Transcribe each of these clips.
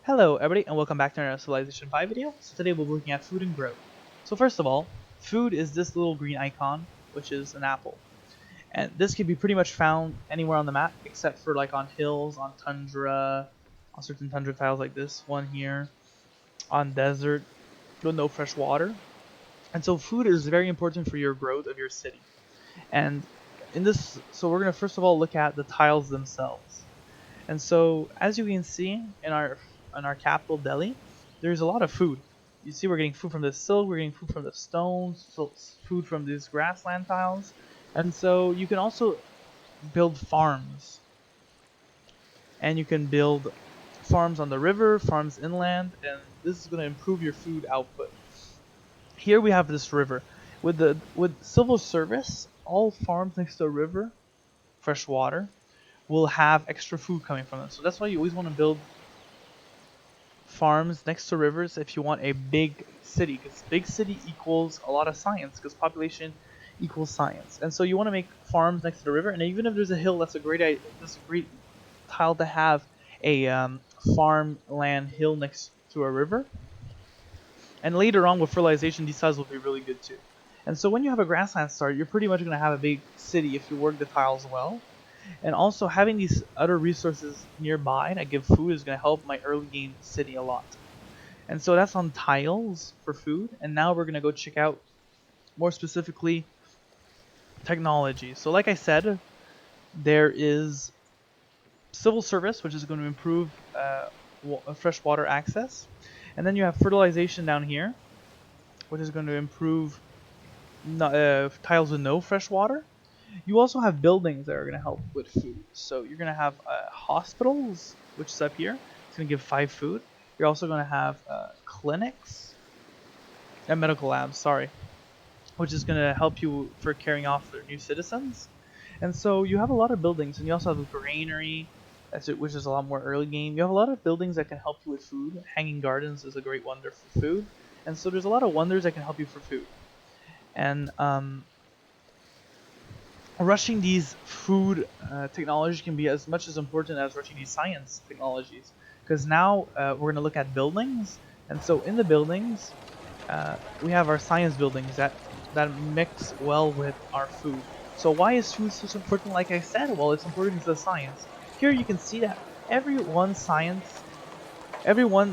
Hello everybody and welcome back to another Civilization 5 video. So today we'll be looking at food and growth. So first of all, food is this little green icon, which is an apple. And this can be pretty much found anywhere on the map except for like on hills, on tundra, on certain tundra tiles like this one here, on desert with no fresh water. And so food is very important for your growth of your city. And so we're going to first of all look at the tiles themselves. And so, as you can see in our capital, Delhi, there's a lot of food. You see, we're getting food from the silk, we're getting food from the stones, food from these grassland tiles, and so you can also build farms, and you can build farms on the river, farms inland, and this is going to improve your food output. Here we have this river with civil service. All farms next to a river, fresh water, will have extra food coming from them. So that's why you always want to build farms next to rivers if you want a big city, because big city equals a lot of science, because population equals science. And so you want to make farms next to the river, and even if there's a hill, that's a great tile to have a farmland hill next to a river. And later on with fertilization, these tiles will be really good too. And so when you have a grassland start, you're pretty much going to have a big city if you work the tiles well. And also having these other resources nearby that give food is going to help my early game city a lot. And so that's on tiles for food. And now we're going to go check out more specifically technology. So like I said, there is civil service, which is going to improve fresh water access. And then you have fertilization down here, which is going to improve tiles with no fresh water. You also have buildings that are going to help with food. So you're going to have hospitals, which is up here. It's going to give 5 food. You're also going to have clinics and medical labs, sorry, which is going to help you for carrying off their new citizens. And so you have a lot of buildings, and you also have a granary, which is a lot more early game. You have a lot of buildings that can help you with food. Hanging Gardens is a great wonder for food. And so there's a lot of wonders that can help you for food. And rushing these food technologies can be as much as important as rushing these science technologies, because now we're going to look at buildings. And so in the buildings we have our science buildings that mix well with our food. So why is food so important? Like I said, well, it's important because of science. Here you can see that every one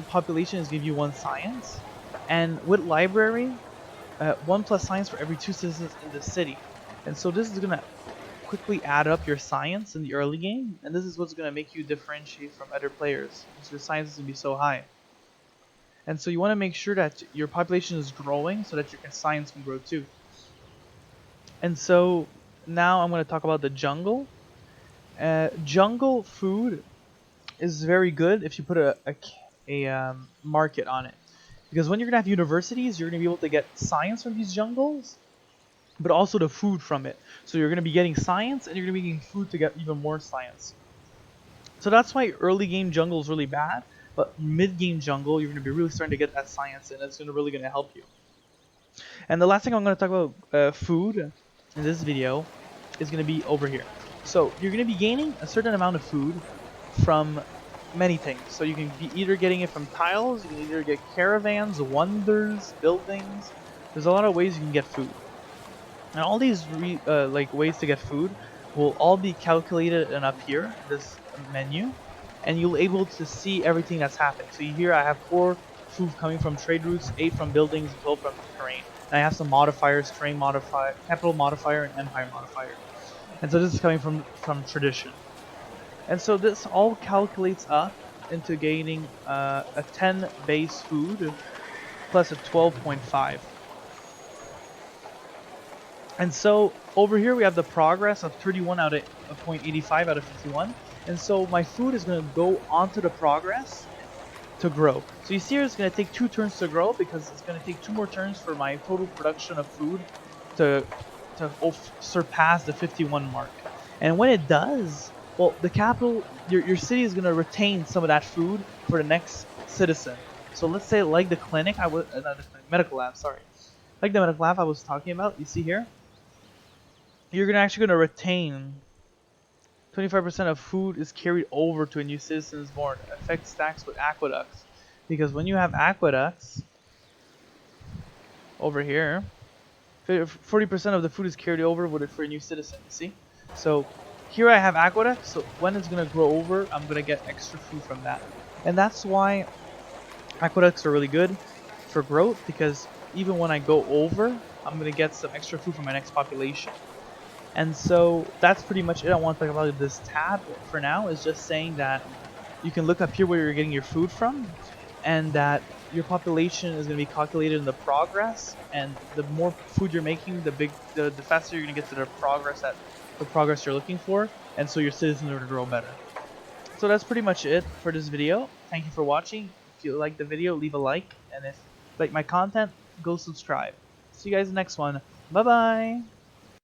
population is give you one science, and with library 1 plus science for every 2 citizens in the city. And so this is going to quickly add up your science in the early game, and this is what's going to make you differentiate from other players, because your science is going to be so high. And so you want to make sure that your population is growing so that your science can grow too. And so now I'm going to talk about the jungle. Jungle food is very good if you put a market on it, because when you're going to have universities, you're going to be able to get science from these jungles, but also the food from it. So you're going to be getting science, and you're going to be getting food to get even more science. So that's why early game jungle is really bad, but mid game jungle, you're going to be really starting to get that science, and it's really going to help you. And the last thing I'm going to talk about food in this video is going to be over here. So you're going to be gaining a certain amount of food from many things. So you can be either getting it from tiles, you can either get caravans, wonders, buildings. There's a lot of ways you can get food. And all these ways to get food will all be calculated in up here, this menu, and you'll be able to see everything that's happened. So here I have 4 food coming from trade routes, 8 from buildings, 12 from terrain. And I have some modifiers: terrain modifier, capital modifier, and empire modifier. And so this is coming from tradition. And so this all calculates up into gaining a 10 base food plus a 12.5. And so over here we have the progress of 31 out of 0.85 out of 51. And so my food is going to go onto the progress to grow. So you see here it's going to take 2 turns to grow, because it's going to take 2 more turns for my total production of food to surpass the 51 mark. And when it does, well, the capital, your city is going to retain some of that food for the next citizen. So let's say like the clinic, not the clinic, medical lab, sorry. Like the medical lab I was talking about, you see here, you're actually going to retain 25% of food is carried over to a new citizen is born. Affects stacks with aqueducts. Because when you have aqueducts, over here, 40% of the food is carried over with it for a new citizen, you see? So here I have aqueducts, so when it's going to grow over, I'm going to get extra food from that. And that's why aqueducts are really good for growth, because even when I go over, I'm going to get some extra food from my next population. And so that's pretty much it. I want to talk about this tab for now, is just saying that you can look up here where you're getting your food from, and that your population is going to be calculated in the progress, and the more food you're making, the faster you're going to get to the progress you're looking for, and so your citizens are going to grow better. So that's pretty much it for this video. Thank you for watching. If you like the video, leave a like, and if you like my content, go subscribe. See you guys in the next one. Bye bye.